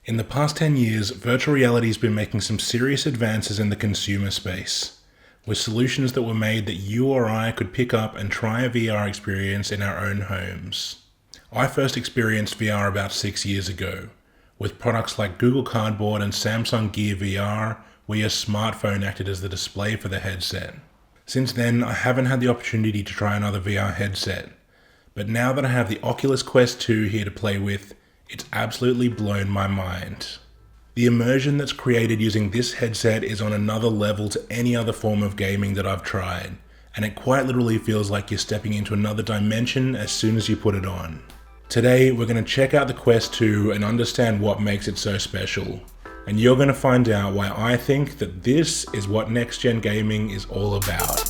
In the past 10 years, virtual reality has been making some serious advances in the consumer space, with solutions that were made that you or I could pick up and try a VR experience in our own homes. I first experienced VR about 6 years ago, with products like Google Cardboard and Samsung Gear VR, where your smartphone acted as the display for the headset. Since then, I haven't had the opportunity to try another VR headset, but now that I have the Oculus Quest 2 here to play with, it's absolutely blown my mind. The immersion that's created using this headset is on another level to any other form of gaming that I've tried, and it quite literally feels like you're stepping into another dimension as soon as you put it on. Today, we're going to check out the Quest 2 and understand what makes it so special, and you're going to find out why I think that this is what next-gen gaming is all about.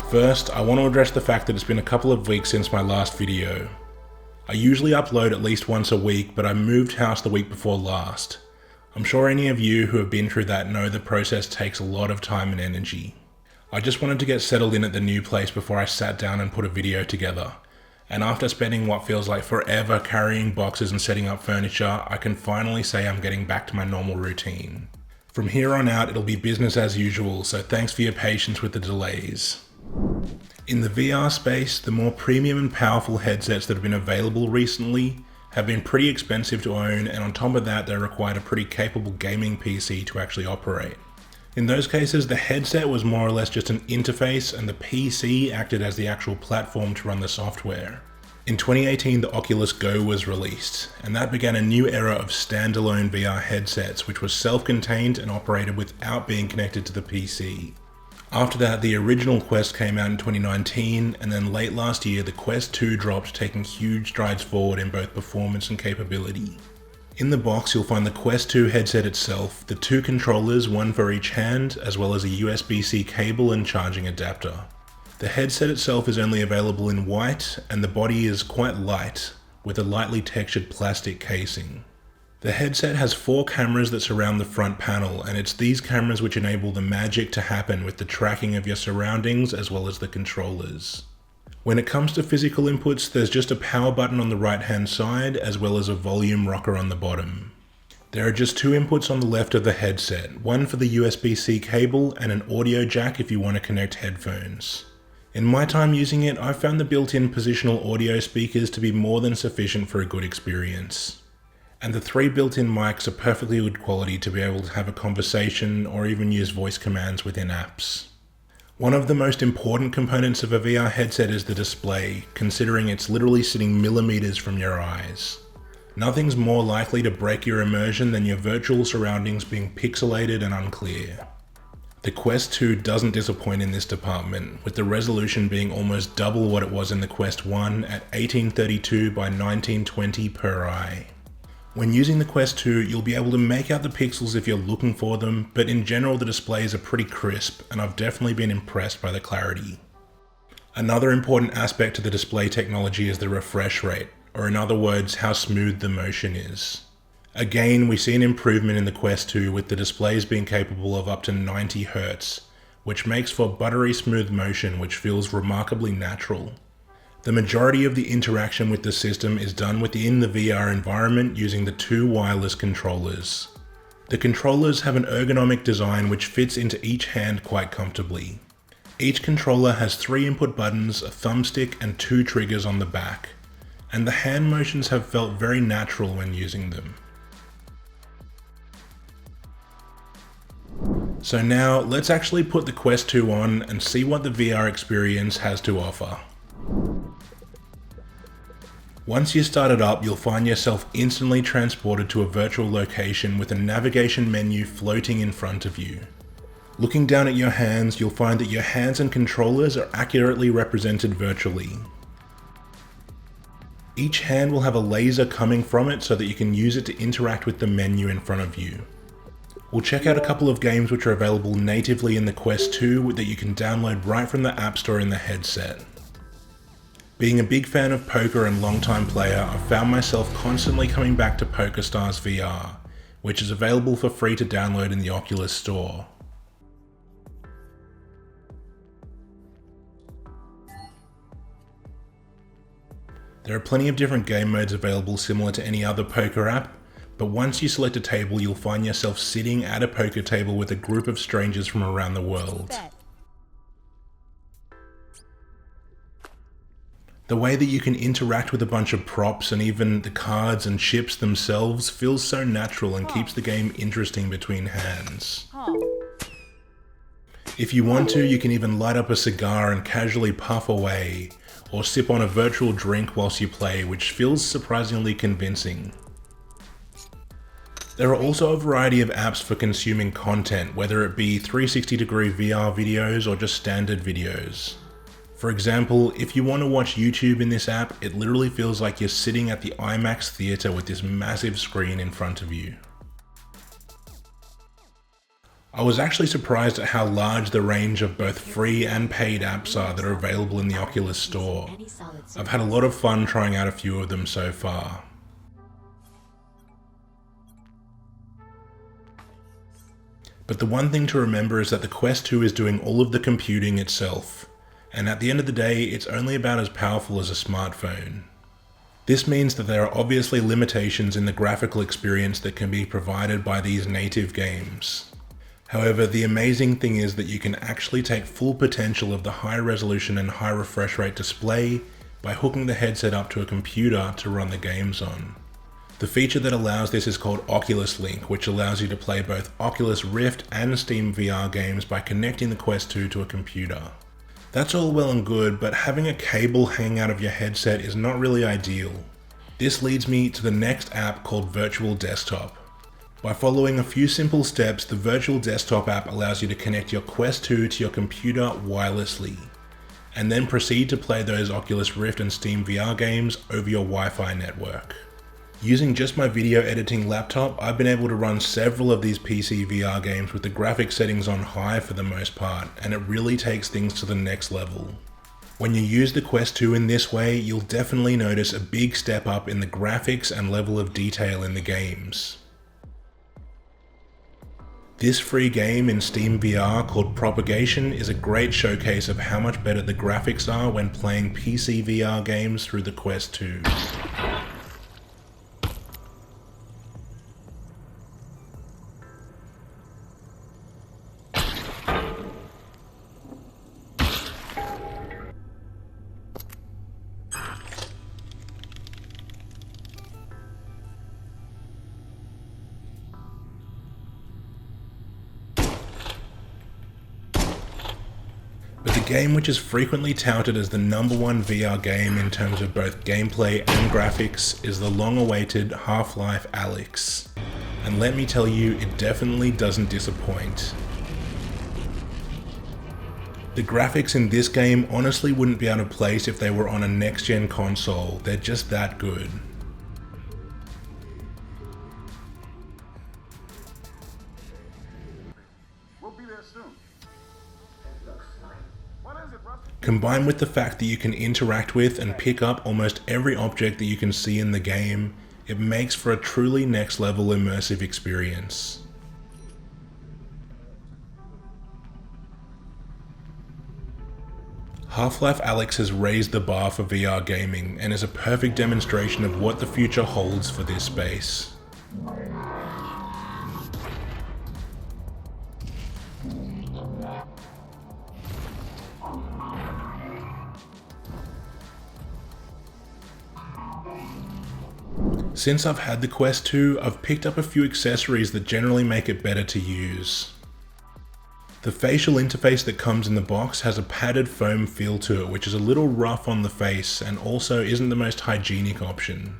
First, I want to address the fact that it's been a couple of weeks since my last video. I usually upload at least once a week, but I moved house the week before last. I'm sure any of you who have been through that know the process takes a lot of time and energy. I just wanted to get settled in at the new place before I sat down and put a video together. And after spending what feels like forever carrying boxes and setting up furniture, I can finally say I'm getting back to my normal routine. From here on out, it'll be business as usual, so thanks for your patience with the delays. In the VR space, the more premium and powerful headsets that have been available recently have been pretty expensive to own, and on top of that, they required a pretty capable gaming PC to actually operate. In those cases, the headset was more or less just an interface, and the PC acted as the actual platform to run the software. In 2018, the Oculus Go was released, and that began a new era of standalone VR headsets, which was self-contained and operated without being connected to the PC. After that, the original Quest came out in 2019, and then late last year, the Quest 2 dropped, taking huge strides forward in both performance and capability. In the box, you'll find the Quest 2 headset itself, the two controllers, one for each hand, as well as a USB-C cable and charging adapter. The headset itself is only available in white, and the body is quite light, with a lightly textured plastic casing. The headset has 4 cameras that surround the front panel, and it's these cameras which enable the magic to happen with the tracking of your surroundings as well as the controllers. When it comes to physical inputs, there's just a power button on the right hand side as well as a volume rocker on the bottom. There are just 2 inputs on the left of the headset, one for the USB-C cable and an audio jack if you want to connect headphones. In my time using it, I've found the built-in positional audio speakers to be more than sufficient for a good experience. And the 3 built-in mics are perfectly good quality to be able to have a conversation or even use voice commands within apps. One of the most important components of a VR headset is the display, considering it's literally sitting millimeters from your eyes. Nothing's more likely to break your immersion than your virtual surroundings being pixelated and unclear. The Quest 2 doesn't disappoint in this department, with the resolution being almost double what it was in the Quest 1 at 1832 by 1920 per eye. When using the Quest 2, you'll be able to make out the pixels if you're looking for them, but in general the displays are pretty crisp, and I've definitely been impressed by the clarity. Another important aspect to the display technology is the refresh rate, or in other words, how smooth the motion is. Again, we see an improvement in the Quest 2 with the displays being capable of up to 90 Hz, which makes for buttery smooth motion which feels remarkably natural. The majority of the interaction with the system is done within the VR environment using the 2 wireless controllers. The controllers have an ergonomic design which fits into each hand quite comfortably. Each controller has 3 input buttons, a thumbstick and 2 triggers on the back, and the hand motions have felt very natural when using them. So now, let's actually put the Quest 2 on and see what the VR experience has to offer. Once you start it up, you'll find yourself instantly transported to a virtual location with a navigation menu floating in front of you. Looking down at your hands, you'll find that your hands and controllers are accurately represented virtually. Each hand will have a laser coming from it so that you can use it to interact with the menu in front of you. We'll check out a couple of games which are available natively in the Quest 2 that you can download right from the App Store in the headset. Being a big fan of poker and long-time player, I've found myself constantly coming back to PokerStars VR, which is available for free to download in the Oculus Store. There are plenty of different game modes available similar to any other poker app, but once you select a table, you'll find yourself sitting at a poker table with a group of strangers from around the world. The way that you can interact with a bunch of props and even the cards and chips themselves feels so natural and keeps the game interesting between hands. If you want to, you can even light up a cigar and casually puff away, or sip on a virtual drink whilst you play, which feels surprisingly convincing. There are also a variety of apps for consuming content, whether it be 360-degree VR videos or just standard videos. For example, if you want to watch YouTube in this app, it literally feels like you're sitting at the IMAX theater with this massive screen in front of you. I was actually surprised at how large the range of both free and paid apps are that are available in the Oculus Store. I've had a lot of fun trying out a few of them so far. But the one thing to remember is that the Quest 2 is doing all of the computing itself, and at the end of the day, it's only about as powerful as a smartphone. This means that there are obviously limitations in the graphical experience that can be provided by these native games. However, the amazing thing is that you can actually take full potential of the high resolution and high refresh rate display by hooking the headset up to a computer to run the games on. The feature that allows this is called Oculus Link, which allows you to play both Oculus Rift and Steam VR games by connecting the Quest 2 to a computer. That's all well and good, but having a cable hanging out of your headset is not really ideal. This leads me to the next app called Virtual Desktop. By following a few simple steps, the Virtual Desktop app allows you to connect your Quest 2 to your computer wirelessly, and then proceed to play those Oculus Rift and Steam VR games over your Wi-Fi network. Using just my video editing laptop, I've been able to run several of these PC VR games with the graphics settings on high for the most part, and it really takes things to the next level. When you use the Quest 2 in this way, you'll definitely notice a big step up in the graphics and level of detail in the games. This free game in Steam VR called Propagation is a great showcase of how much better the graphics are when playing PC VR games through the Quest 2. But the game which is frequently touted as the #1 VR game in terms of both gameplay and graphics is the long-awaited Half-Life Alyx. And let me tell you, it definitely doesn't disappoint. The graphics in this game honestly wouldn't be out of place if they were on a next-gen console, they're just that good. Combined with the fact that you can interact with and pick up almost every object that you can see in the game, it makes for a truly next level immersive experience. Half-Life Alyx has raised the bar for VR gaming and is a perfect demonstration of what the future holds for this space. Since I've had the Quest 2, I've picked up a few accessories that generally make it better to use. The facial interface that comes in the box has a padded foam feel to it, which is a little rough on the face and also isn't the most hygienic option.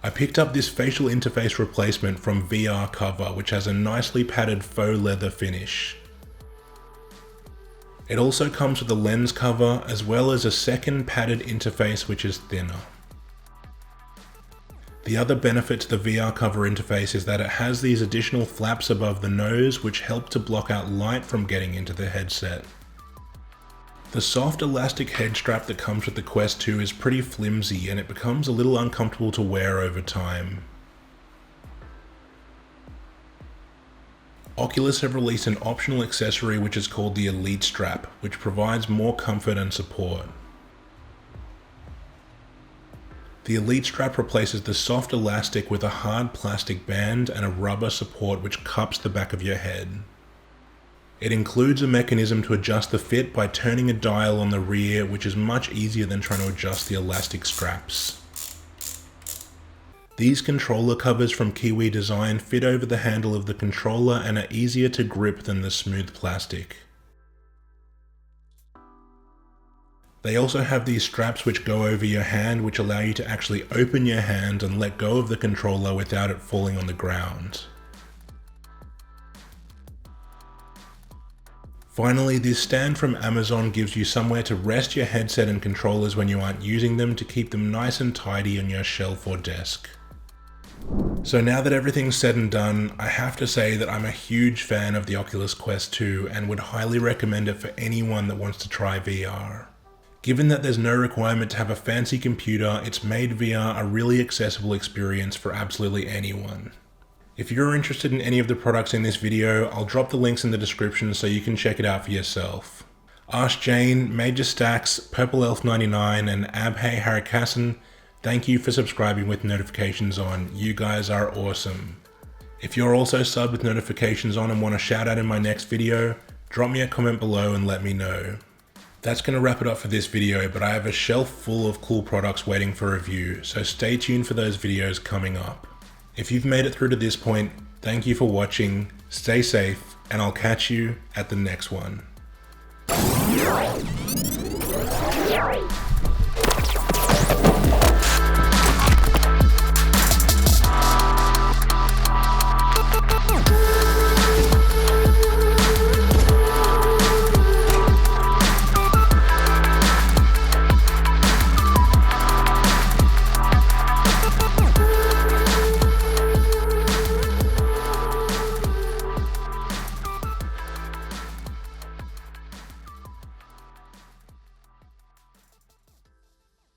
I picked up this facial interface replacement from VR Cover, which has a nicely padded faux leather finish. It also comes with a lens cover as well as a second padded interface which is thinner. The other benefit to the VR cover interface is that it has these additional flaps above the nose which help to block out light from getting into the headset. The soft elastic head strap that comes with the Quest 2 is pretty flimsy and it becomes a little uncomfortable to wear over time. Oculus have released an optional accessory which is called the Elite Strap, which provides more comfort and support. The Elite Strap replaces the soft elastic with a hard plastic band and a rubber support which cups the back of your head. It includes a mechanism to adjust the fit by turning a dial on the rear, which is much easier than trying to adjust the elastic straps. These controller covers from Kiwi Design fit over the handle of the controller and are easier to grip than the smooth plastic. They also have these straps which go over your hand, which allow you to actually open your hand and let go of the controller without it falling on the ground. Finally, this stand from Amazon gives you somewhere to rest your headset and controllers when you aren't using them to keep them nice and tidy on your shelf or desk. So now that everything's said and done, I have to say that I'm a huge fan of the Oculus Quest 2 and would highly recommend it for anyone that wants to try VR. Given that there's no requirement to have a fancy computer, it's made VR a really accessible experience for absolutely anyone. If you're interested in any of the products in this video, I'll drop the links in the description so you can check it out for yourself. Ask Jane, Major Stacks, Purple Elf 99 and Abhay Harikassan, thank you for subscribing with notifications on. You guys are awesome. If you're also subbed with notifications on and want a shout out in my next video, drop me a comment below and let me know. That's going to wrap it up for this video, but I have a shelf full of cool products waiting for review, so stay tuned for those videos coming up. If you've made it through to this point, thank you for watching, stay safe, and I'll catch you at the next one.